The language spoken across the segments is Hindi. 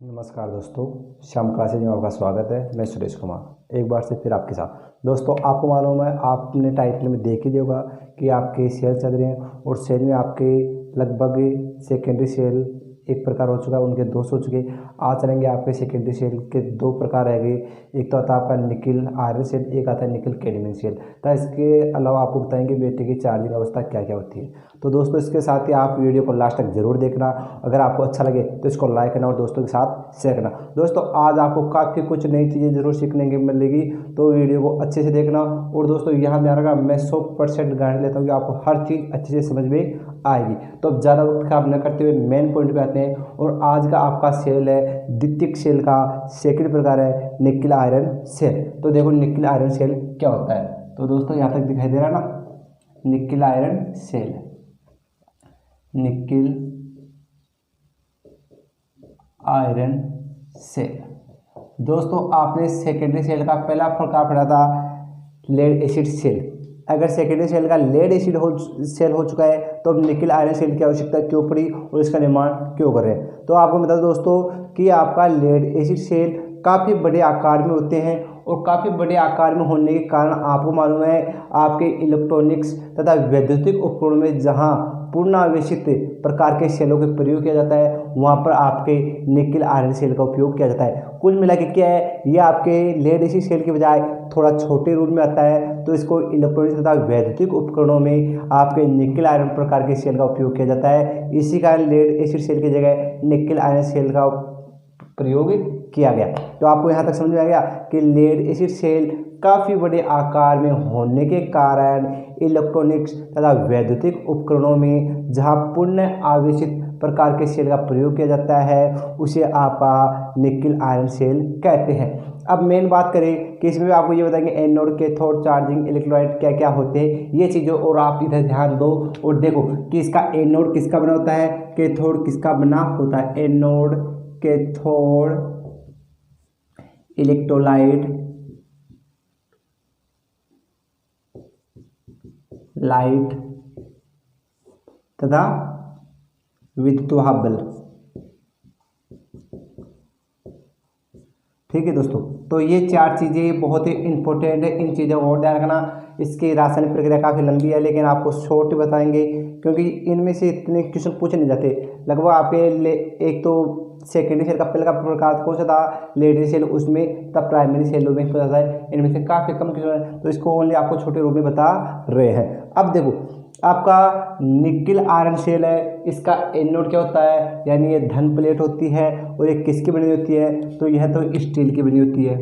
नमस्कार दोस्तों, श्याम क्लासेज में आपका स्वागत है। मैं सुरेश कुमार एक बार से फिर आपके साथ। दोस्तों, आपको मालूम है, आपने टाइटल में देख ही दिया होगा कि आपके सेल चल रहे हैं और सेल में आपके लगभग सेकेंडरी सेल एक प्रकार हो चुका है, उनके 200 हो चुके। आज चलेंगे आपके सेकेंडरी सेल के 2 प्रकार रह गए। एक तो आता है आपका निकिल आयरन सेल, एक आता है निकिल कैडमियम सेल। तो इसके अलावा आपको बताएंगे बैटरी की चार्जिंग अवस्था क्या क्या होती है। तो दोस्तों, इसके साथ ही आप वीडियो को लास्ट तक जरूर देखना। अगर आपको अच्छा लगे तो इसको लाइक करना और दोस्तों के साथ शेयर करना। दोस्तों, आज आपको काफ़ी कुछ नई चीज़ें जरूर सीखने की मिलेगी, तो वीडियो को अच्छे से देखना। और दोस्तों, यहाँ ध्यान रखना, मैं 100% गारंटी लेता हूँ कि आपको हर चीज़ अच्छे से समझ में आएगी। तो अब ज़्यादा वक्त खराब न करते हुए मेन पॉइंट पे आते हैं। और आज का आपका सेल है द्वितीयक सेल का सेकंड प्रकार है निकिल आयरन सेल। तो देखो, निकिल आयरन सेल क्या होता है। तो दोस्तों, यहाँ तक दिखाई दे रहा है ना, nickel iron cell, nickel iron cell. दोस्तों, आपने सेकेंडरी सेल का पहला प्रकार पढ़ा था लेड एसिड सेल। अगर सेकेंडरी सेल का लेड एसिड सेल हो चुका है तो अब निकिल आयरन सेल की आवश्यकता क्यों पड़ी और इसका निर्माण क्यों कर रहे हैं। तो आपको बता दो दोस्तों कि आपका लेड एसिड सेल काफ़ी बड़े आकार में होते हैं और काफ़ी बड़े आकार में होने के कारण आपको मालूम है आपके इलेक्ट्रॉनिक्स तथा वैद्युतिक उपकरणों में जहां पूर्ण आवेशित प्रकार के सेलों का प्रयोग किया जाता है वहां पर आपके निकिल आयरन सेल का उपयोग किया जाता है। कुल मिला के क्या है, ये आपके लेड एसिड सेल के बजाय थोड़ा छोटे रूप में आता है, तो इसको इलेक्ट्रॉनिक्स तथा वैद्युतिक उपकरणों में आपके निकिल आयरन प्रकार के सेल का उपयोग किया जाता है। इसी कारण लेड एसिड सेल की जगह निकिल आयरन सेल का प्रयोग किया गया। तो आपको यहाँ तक समझ में आ गया कि लेड एसिड सेल काफ़ी बड़े आकार में होने के कारण इलेक्ट्रॉनिक्स तथा वैद्युतिक उपकरणों में जहाँ पूर्ण आवेशित प्रकार के सेल का प्रयोग किया जाता है उसे आपका निकिल आयरन सेल कहते हैं। अब मेन बात करें कि इसमें आपको ये बताएंगे एनोड, कैथोड, चार्जिंग, इलेक्ट्रोलाइट क्या क्या होते हैं, ये चीज़ों और आप इधर ध्यान दो और देखो कि इसका एनोड किसका बना होता है, कैथोड किसका बना होता है। एनोड, कैथोड, इलेक्ट्रोलाइट, लाइट तथा विद्युत बल। ठीक है दोस्तों, तो ये 4 चीज़ें बहुत ही इंपॉर्टेंट है, इन चीज़ों को और ध्यान रखना। इसकी रासायनिक प्रक्रिया काफ़ी लंबी है लेकिन आपको शॉर्ट बताएंगे क्योंकि इनमें से इतने क्वेश्चन पूछे नहीं जाते। लगभग आपके एक तो सेकेंडरी सेल का पहले का प्रकार कौन सा था, लेड सेल, उसमें तब प्राइमरी सेलों में पता है, इनमें से काफ़ी कम क्वेश्चन है, तो इसको ओनली आपको छोटे रूप में बता रहे हैं। अब देखो, आपका निकिल आयरन सेल है, इसका एनोड क्या होता है, यानी ये धन प्लेट होती है और ये किसकी बनी होती है, तो यह तो स्टील की बनी होती है।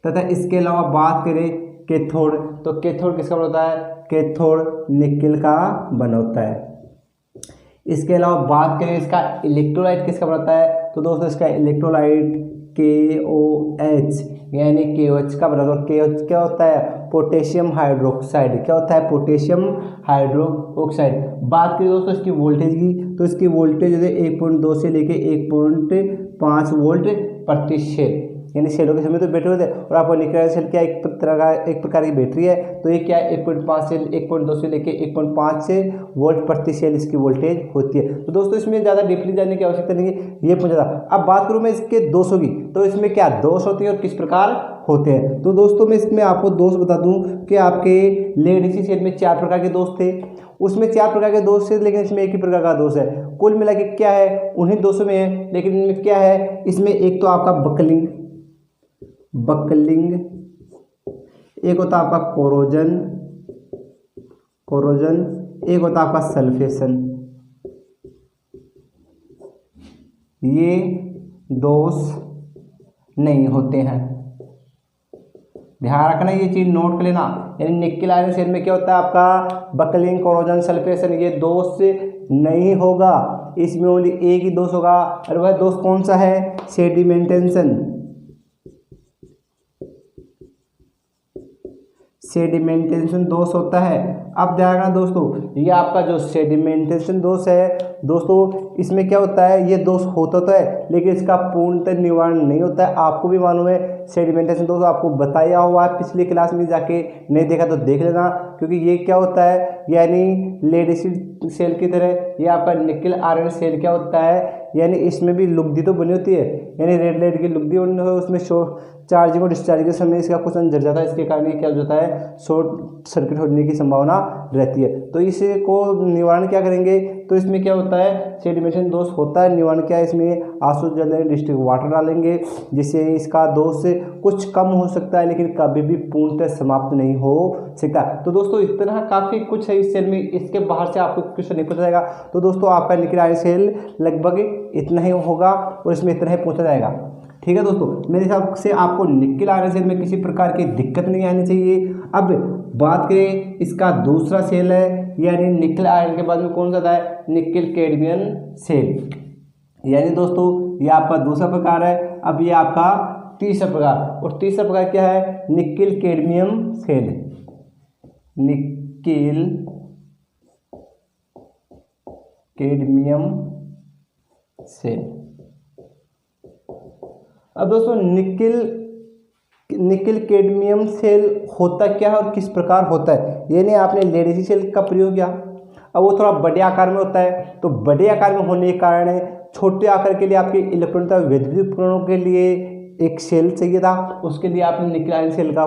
तथा इसके अलावा बात करें कैथोड, तो कैथोड किसका बना होता है, कैथोड निकिल का बना होता है। इसके अलावा बात करें इसका इलेक्ट्रोलाइट किसका बनता है, तो दोस्तों इसका इलेक्ट्रोलाइट KOH यानी KOH का बना होता है। KOH क्या होता है, पोटेशियम हाइड्रोक्साइड। क्या होता है, पोटेशियम हाइड्रोक्साइड। बात करें दोस्तों इसकी वोल्टेज की, तो इसकी वोल्टेज जो है 1.2 से लेके 1.5 वोल्ट प्रति सेल, यानी सेलों के समय तो बैटरी होते हैं। और आपको निकिल आयरन सेल क्या एक प्रकार की बैटरी है, तो ये क्या है 1.5 से 1.2 से लेके 1.5 से वोल्ट प्रति सेल इसकी वोल्टेज होती है। तो दोस्तों, इसमें ज़्यादा डीपली जाने की आवश्यकता नहीं है, ये पूछा था। अब बात करूँ मैं इसके दोषों की, तो इसमें क्या दोष होते हैं और किस प्रकार होते हैं। तो दोस्तों, मैं इसमें आपको दोष बता दूं कि आपके लेड एसिड सेल में 4 प्रकार के दोष थे, उसमें 4 प्रकार के दोष थे लेकिन इसमें एक ही प्रकार का दोष है। कुल मिला के क्या है, उन्हीं दोषों में है, लेकिन इनमें क्या है, इसमें एक तो आपका बकलिंग, एक होता आपका कोरोजन, एक होता आपका सल्फेशन। ये दोष नहीं होते हैं, ध्यान रखना, ये चीज नोट कर लेना। यानी निकिल आयरन सेल में क्या होता है आपका बकलिंग, कोरोजन, सल्फेशन, ये दोष नहीं होगा, इसमें ओनली एक ही दोष होगा। और वह दोष कौन सा है, सेडिमेंटेशन। सेडिमेंटेशन दोष होता है। अब ध्यान रखना दोस्तों, ये आपका जो सेडिमेंटेशन दोष है दोस्तों, इसमें क्या होता है, ये दोष होता तो है लेकिन इसका पूर्णतः निवारण नहीं होता है। आपको भी मालूम है सेडिमेंटेशन दोस्तों आपको बताया हुआ है पिछली क्लास में, जाके नहीं देखा तो देख लेना। क्योंकि ये क्या होता है, यानी लेड एसिड सेल की तरह ये आपका निकल आयरन सेल क्या होता है, यानी इसमें भी लुगदी तो बनी होती है, यानी रेड लाइट की लुगदी बनी है, उसमें चार्जिंग और डिस्चार्जिंग के समय इसका कुछ जल जाता है, इसके कारण ये क्या हो जाता है, शॉर्ट सर्किट होने की संभावना रहती है। तो इसे को निवारण क्या करेंगे, तो इसमें क्या होता है, सेडिमेंटेशन दोष होता है, निवारण क्या है, इसमें आंसू जल डिस्टिक वाटर डालेंगे, जिससे इसका दोष कुछ कम हो सकता है, लेकिन कभी भी पूर्णतः समाप्त नहीं हो सकता। तो दोस्तों इस तरह काफ़ी कुछ है इस सेल में, इसके बाहर से आपको क्वेश्चन नहीं पूछा जाएगा। तो दोस्तों आपका निकल आयरन सेल लगभग इतना ही होगा और इसमें इतना ही पूछा जाएगा। ठीक है दोस्तों, मेरे हिसाब से आपको निकल आयरन सेल में किसी प्रकार की दिक्कत नहीं आनी चाहिए। अब बात करें इसका दूसरा सेल है, यानी निकल आयरन के बाद में कौन सा आता है, निकल कैडमियम सेल, यानी दोस्तों ये आपका दूसरा प्रकार है। अब ये आपका तीसरा प्रकार, और तीसरा प्रकार क्या है, nickel cadmium cell, nickel cadmium cell. अब दोस्तों निकल कैडमियम सेल होता क्या है और किस प्रकार होता है, यानी आपने लेड एसिड सेल का प्रयोग किया, अब वो थोड़ा बड़े आकार में होता है, तो बड़े आकार में होने के कारण छोटे आकार के लिए आपके इलेक्ट्रॉनिक तथा विद्युत उपकरणों के लिए एक सेल चाहिए था, उसके लिए आपने निकल आयरन सेल का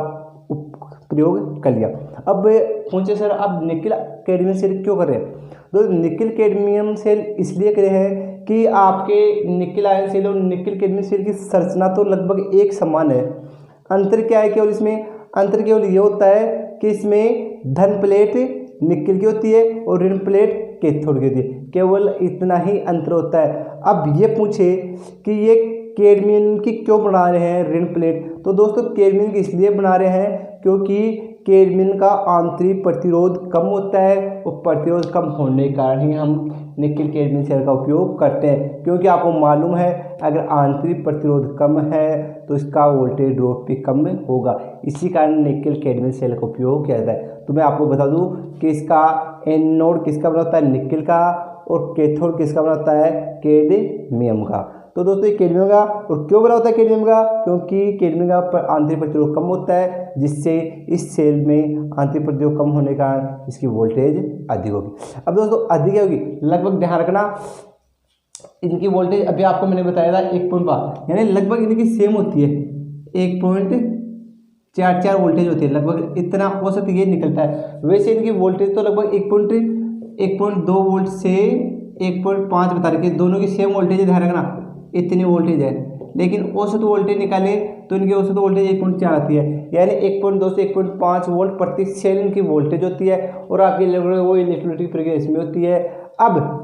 प्रयोग कर लिया। अब पूछे सर अब निकल कैडमियम सेल क्यों कर रहे हैं, तो निकल कैडमियम सेल इसलिए करे हैं कि आपके निकल आयरन सेल और निकल कैडमियम सेल की संरचना तो लगभग एक समान है। अंतर क्या है, केवल इसमें अंतर केवल ये होता है कि इसमें धन प्लेट निकल की होती है और ऋण प्लेट कैथोड की होती है, केवल इतना ही अंतर होता है। अब ये पूछे कि ये कैडमियम की क्यों बना रहे हैं ऋण प्लेट, तो दोस्तों कैडमियम की इसलिए बना रहे हैं क्योंकि कैडमियम का आंतरिक प्रतिरोध कम होता है, और प्रतिरोध कम होने के कारण ही हम निकल कैडमियम सेल का उपयोग करते हैं। क्योंकि आपको मालूम है अगर आंतरिक प्रतिरोध कम है तो इसका वोल्टेज ड्रॉप भी कम होगा, इसी कारण निकल कैडमियम सेल का उपयोग किया जाता है। तो मैं आपको बता दूं कि इसका एनोड किसका बना होता है, निकल का, और कैथोड किसका बना होता है, कैडमियम का। तो दोस्तों ये कैडमियम का, और क्यों बना होता है कैडमियम का, क्योंकि कैडमियम का आंतरिक प्रतिरोध कम होता है, जिससे इस सेल में आंतरिक प्रतिरोध कम होने के कारण इसकी वोल्टेज अधिक होगी। अब दोस्तों अधिक होगी, लगभग ध्यान रखना इनकी वोल्टेज अभी आपको मैंने बताया था 1.5, यानी लगभग इनकी सेम होती है, 1.44 वोल्टेज होती है, लगभग इतना औसत ये निकलता है। वैसे इनकी वोल्टेज तो लगभग 1.2 वोल्ट से 1.5 बता रखी है, दोनों की सेम वोल्टेज है, ध्यान रखना इतनी वोल्टेज है, लेकिन औसत वोल्टेज निकाले तो इनकी औसत वोल्टेज 1.4 आती है, यानी 1.2 से 1.5 वोल्ट प्रति सेल इनकी वोल्टेज होती है, और आपकी वो इलेक्ट्रोलाइटिक प्रक्रिया इसमें होती है। अब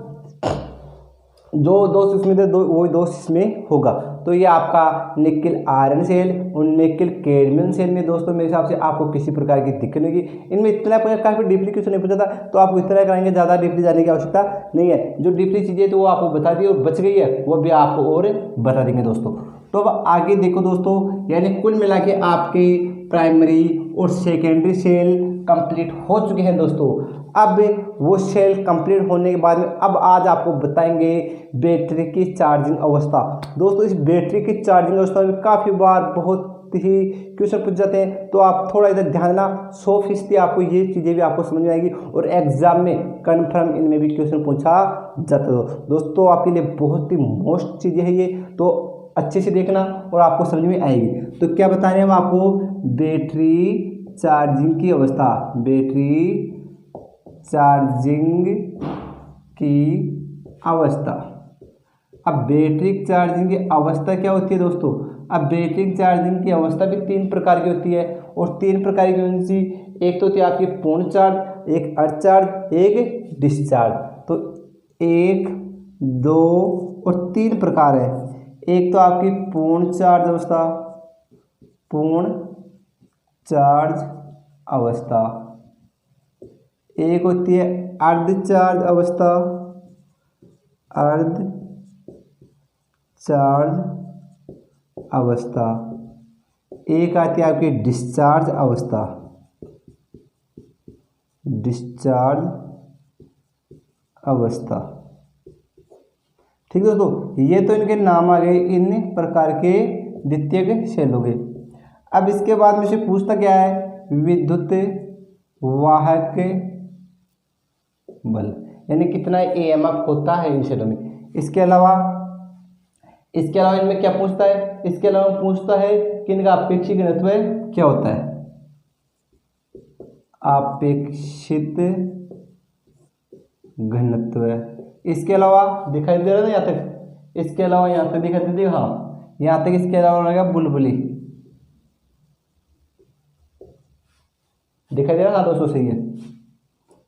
जो दोष इसमें थे वही दोष इसमें होगा। तो ये आपका निकल आयरन सेल और निकल कैडमियम सेल में दोस्तों मेरे हिसाब से आपको किसी प्रकार की दिक्कत नहीं होगी। इनमें इतना काफ़ी डीपली क्वेश्चन नहीं पूछा था, तो आपको इतना कराएंगे, ज़्यादा डीपली जाने की आवश्यकता नहीं है। जो डीपली चीज़ें तो वो आपको बता दी और बच गई है वो भी आपको और बता देंगे दोस्तों। तो अब आगे देखो दोस्तों, यानी कुल मिला के आपके प्राइमरी और सेकेंडरी सेल कंप्लीट हो चुके हैं दोस्तों। अब वो सेल कंप्लीट होने के बाद में अब आज आपको बताएंगे बैटरी की चार्जिंग अवस्था। दोस्तों इस बैटरी की चार्जिंग अवस्था में काफ़ी बार बहुत ही क्वेश्चन पूछ जाते हैं, तो आप थोड़ा इधर ध्यान देना, 100% आपको ये चीज़ें भी आपको समझ में आएगी और एग्जाम में कन्फर्म इनमें भी क्वेश्चन पूछा जाता है दोस्तों। आपके लिए बहुत ही मोस्ट चीज़ें हैं ये, तो अच्छे से देखना और आपको समझ में आएगी। तो क्या बता रहे हैं हम आपको, बैटरी चार्जिंग की अवस्था, बैटरी चार्जिंग की अवस्था। अब बैटरी चार्जिंग की अवस्था क्या होती है दोस्तों, अब बैटरी चार्जिंग की अवस्था भी 3 प्रकार की होती है, और 3 प्रकार की कौन सी, एक तो होती है आपकी पूर्ण चार्ज, एक अर्ध चार्ज, एक डिस्चार्ज। तो 1, 2 और 3 प्रकार है। एक तो आपकी पूर्ण चार्ज अवस्था, पूर्ण चार्ज अवस्था, एक होती है अर्ध चार्ज अवस्था, अर्ध चार्ज अवस्था, एक आती है आपकी डिस्चार्ज अवस्था, डिस्चार्ज अवस्था। ठीक है दोस्तों, ये तो इनके नाम आ गए इन प्रकार के द्वितीयक सेल हो गए। अब इसके बाद में से पूछता क्या है, विद्युत वाहक बल, यानी कितना EMF होता है इन सेलों में। इसके अलावा इनमें क्या पूछता है, इसके अलावा पूछता है कि इनका अपेक्षित घनत्व क्या होता है, अपेक्षित घनत्व। इसके अलावा दिखाई दे रहा है ना यहाँ तक, इसके अलावा यहाँ तक दिखाई दे, हाँ यहाँ तक। इसके अलावा रहेगा बुलबुली, दिखाई दे रहा है, हाँ दोस्तों सही है।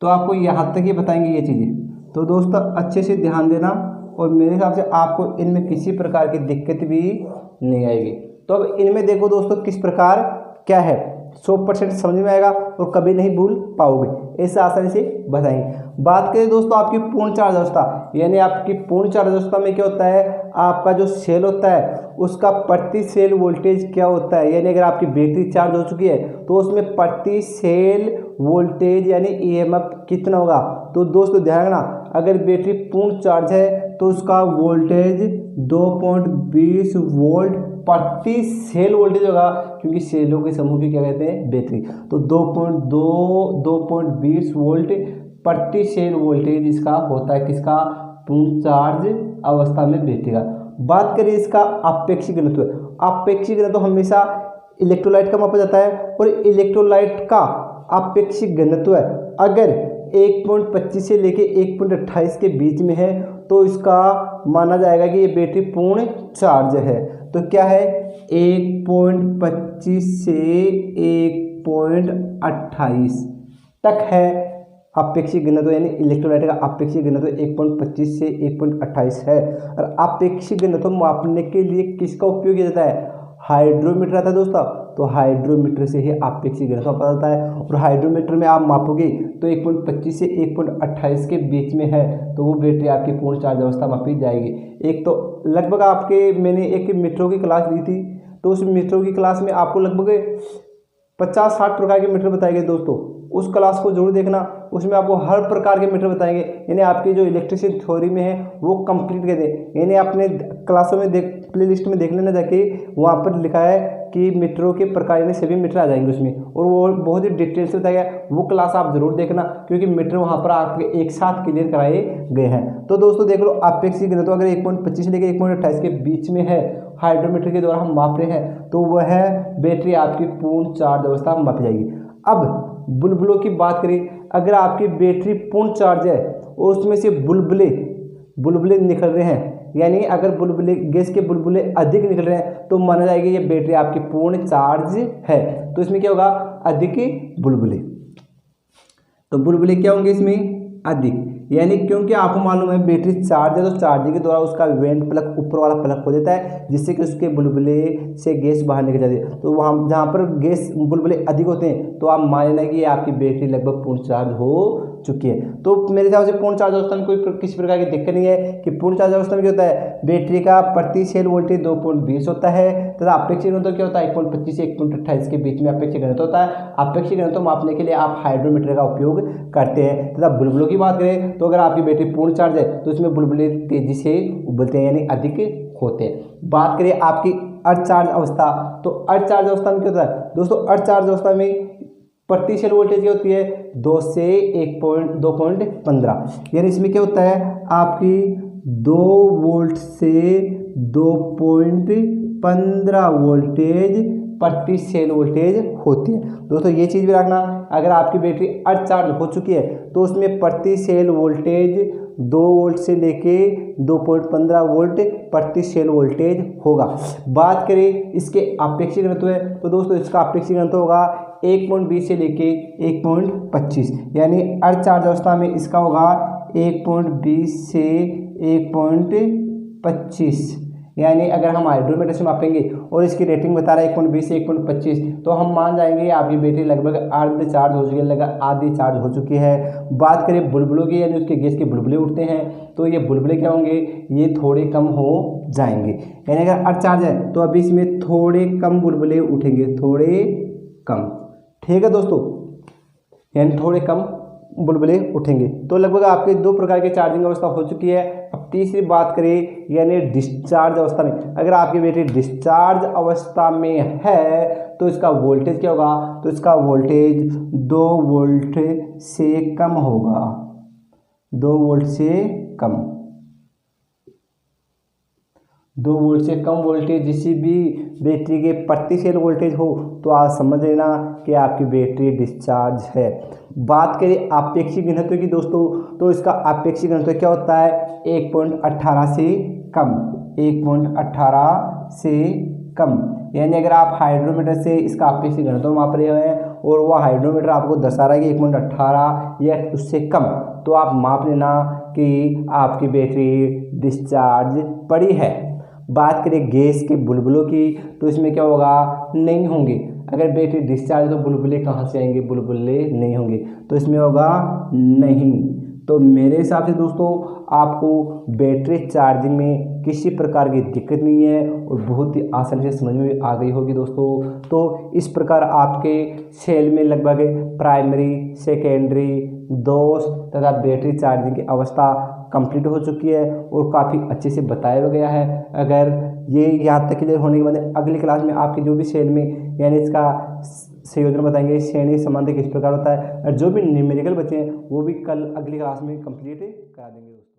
तो आपको यहाँ तक ही बताएंगे ये चीज़ें। तो दोस्तों अच्छे से ध्यान देना, और मेरे हिसाब से आपको इनमें किसी प्रकार की दिक्कत भी नहीं आएगी। तो अब इनमें देखो दोस्तों किस प्रकार क्या है, 100% समझ में आएगा और कभी नहीं भूल पाओगे, ऐसे आसानी से बताएंगे। बात करें दोस्तों आपकी पूर्ण चार्ज अवस्था, यानी आपकी पूर्ण चार्ज अवस्था में क्या होता है, आपका जो सेल होता है उसका प्रति सेल वोल्टेज क्या होता है। यानी अगर आपकी बैटरी चार्ज हो चुकी है तो उसमें प्रति सेल वोल्टेज यानी EMF कितना होगा। तो दोस्तों ध्यान रखना, अगर बैटरी पूर्ण चार्ज है तो उसका वोल्टेज 2.20 वोल्ट प्रति सेल वोल्टेज होगा, क्योंकि सेलों के समूह की क्या कहते हैं, बैटरी। तो 2.20 वोल्ट प्रति सेल वोल्टेज इसका होता है, किसका, पूर्ण चार्ज अवस्था में बैटरी का। बात करें इसका अपेक्षित घनत्व। अपेक्षित घनत्व हमेशा इलेक्ट्रोलाइट का मापा जाता है, और इलेक्ट्रोलाइट का अपेक्षित घनत्व अगर 1.25 से लेके 1.28 के बीच में है तो इसका माना जाएगा कि ये बैटरी पूर्ण चार्ज है। तो क्या है, 1.25 से 1.28 तक है अपेक्षित घनत्व, यानी इलेक्ट्रोलाइट का अपेक्षित घनत्व 1.25 से 1.28 है। और अपेक्षित घनत्व मापने के लिए किसका उपयोग किया जाता है, हाइड्रोमीटर आता है दोस्तों। तो हाइड्रोमीटर से ही अपेक्षित घनत्व पता चलता है, और हाइड्रोमीटर में आप मापोगे तो 1.25 से 1.28 के बीच में है तो वो बैटरी आपकी पूर्ण चार्ज अवस्था मापी जाएगी। एक तो लगभग आपके, मैंने एक मीटरों की क्लास ली थी, तो उस मीटरों की क्लास में आपको लगभग 50-60 प्रकार के मीटर बताए गए दोस्तों। उस क्लास को जरूर देखना, उसमें आपको हर प्रकार के मीटर बताएंगे, यानी आपकी जो इलेक्ट्रिसिटी थ्योरी में है वो कंप्लीट कर दें। यानी अपने क्लासों में प्ले लिस्ट में देख लेना जाके, वहाँ पर लिखा है कि मीटरों के प्रकार, यानी सभी मीटर आ जाएंगे उसमें, और वो बहुत ही डिटेल से बताया गया। वो क्लास आप जरूर देखना, क्योंकि मीटर वहाँ पर आपके एक साथ क्लियर कराए गए हैं। तो दोस्तों देख लो, अपेक्षित घनत्व अगर 1.25 से लेकर 1.28 के बीच में है, हाइड्रोमीटर के द्वारा हम माप रहे हैं, तो वह बैटरी आपकी पूर्ण चार्ज अवस्था मापी जाएगी। अब बुलबुलों की बात करें, अगर आपकी बैटरी पूर्ण चार्ज है और उसमें से बुलबुले निकल रहे हैं, यानी अगर बुलबुले, गैस के बुलबुले अधिक निकल रहे हैं, तो माना जाएगा ये बैटरी आपकी पूर्ण चार्ज है। तो इसमें क्या होगा, अधिक बुलबुले। तो बुलबुले क्या होंगे इसमें, अधिक, यानी क्योंकि आपको मालूम है बैटरी चार्ज है तो चार्जिंग के द्वारा उसका वेंट प्लग, ऊपर वाला प्लग हो जाता है, जिससे कि उसके बुलबुले से गैस बाहर निकल जाती है। तो वहाँ जहाँ पर गैस बुलबुले अधिक होते हैं तो आप मान लेना कि ये आपकी बैटरी लगभग पूर्ण चार्ज हो चुकी है। तो मेरे हिसाब से पूर्ण चार्ज अवस्था में कोई किसी प्रकार की दिक्कत नहीं है। कि पूर्ण चार्ज अवस्था में क्या होता है, बैटरी का प्रति सेल वोल्टेज 2.20 होता है, तथा अपेक्षित घनत्व क्या होता है, 1.25 से 1.28 के बीच में अपेक्षित घनत्व होता है। अपेक्षित घनत्व मापने के लिए आप हाइड्रोमीटर का उपयोग करते हैं। तथा बुलबुलों की बात करें तो अगर आपकी बैटरी पूर्ण चार्ज है तो इसमें बुलबुले तेजी से उबलते हैं, यानी अधिक होते हैं। बात करें आपकी अर्ध चार्ज अवस्था, तो अर्ध चार्ज अवस्था में क्या होता है दोस्तों, अर्ध चार्ज अवस्था में प्रति सेल वोल्टेज क्या होती है, 2 से 2.15, यानी इसमें क्या होता है, आपकी 2 वोल्ट से 2.15 वोल्टेज प्रति सेल वोल्टेज होती है। दोस्तों ये चीज़ भी रखना, अगर आपकी बैटरी अर्ध चार्ज हो चुकी है तो उसमें प्रति सेल वोल्टेज 2 वोल्ट से लेके 2.15 वोल्ट प्रति सेल वोल्टेज होगा। बात करें इसके अपेक्षित घनत्व है, तो दोस्तों इसका अपेक्षित घनत्व होगा 1.20 से लेके 1.25, यानी अर्ध चार्ज अवस्था में इसका होगा 1.20 से 1.25। यानी अगर हम हाइड्रोमीटर से मापेंगे और इसकी रेटिंग बता रहा है 1.20 से 1.25, तो हम मान जाएंगे आपकी बैटरी लगभग अर्ध चार्ज हो चुकी है, लगभग आधी चार्ज हो चुकी है। बात करें बुलबुलों की, यानी उसके गैस के बुलबुले उठते हैं, तो ये बुलबुले क्या होंगे, ये थोड़े कम हो जाएंगे। यानी अगर अर्ध चार्ज है तो अभी इसमें थोड़े कम बुलबुले उठेंगे, थोड़े कम, ठीक है दोस्तों, यानी थोड़े कम बुलबुले उठेंगे। तो लगभग आपके 2 प्रकार की चार्जिंग अवस्था हो चुकी है। अब तीसरी बात करें यानी डिस्चार्ज अवस्था में, अगर आपकी बैटरी डिस्चार्ज अवस्था में है तो इसका वोल्टेज क्या होगा, तो इसका वोल्टेज 2 वोल्ट से कम होगा, 2 वोल्ट से कम। 2 वोल्ट से कम वोल्टेज किसी भी बैटरी के प्रति सेल वोल्टेज हो तो आप समझ लेना कि आपकी बैटरी डिस्चार्ज है। बात करें आपेक्षिक घनत्व की दोस्तों, तो इसका आपेक्षिक घनत्व क्या होता है, 1.18 से कम, 1.18 से कम। यानी अगर आप हाइड्रोमीटर से इसका आपेक्षिक घनत्व माप रहे हैं और वह हाइड्रोमीटर आपको दर्शा रहा है कि 1.18 या उससे कम, तो आप माप लेना कि आपकी बैटरी डिस्चार्ज पड़ी है। बात करें गैस के बुलबुलों की, तो इसमें क्या होगा, नहीं होंगे। अगर बैटरी डिस्चार्ज तो बुलबुले कहाँ से आएंगे, बुलबुले नहीं होंगे, तो इसमें होगा नहीं। तो मेरे हिसाब से दोस्तों आपको बैटरी चार्जिंग में किसी प्रकार की दिक्कत नहीं है और बहुत ही आसानी से समझ में आ गई होगी दोस्तों। तो इस प्रकार आपके सेल में लगभग प्राइमरी, सेकेंडरी, दोष तथा बैटरी चार्जिंग की अवस्था कंप्लीट हो चुकी है और काफ़ी अच्छे से बताया गया है। अगर ये यहाँ तक क्लियर होने के बाद अगली क्लास में आपके जो भी सेल में यानी इसका संयोजन बताएंगे, श्रेणी संबंध किस प्रकार होता है, और जो भी न्यूमेरिकल बचे हैं वो भी कल अगली क्लास में कंप्लीट करा देंगे।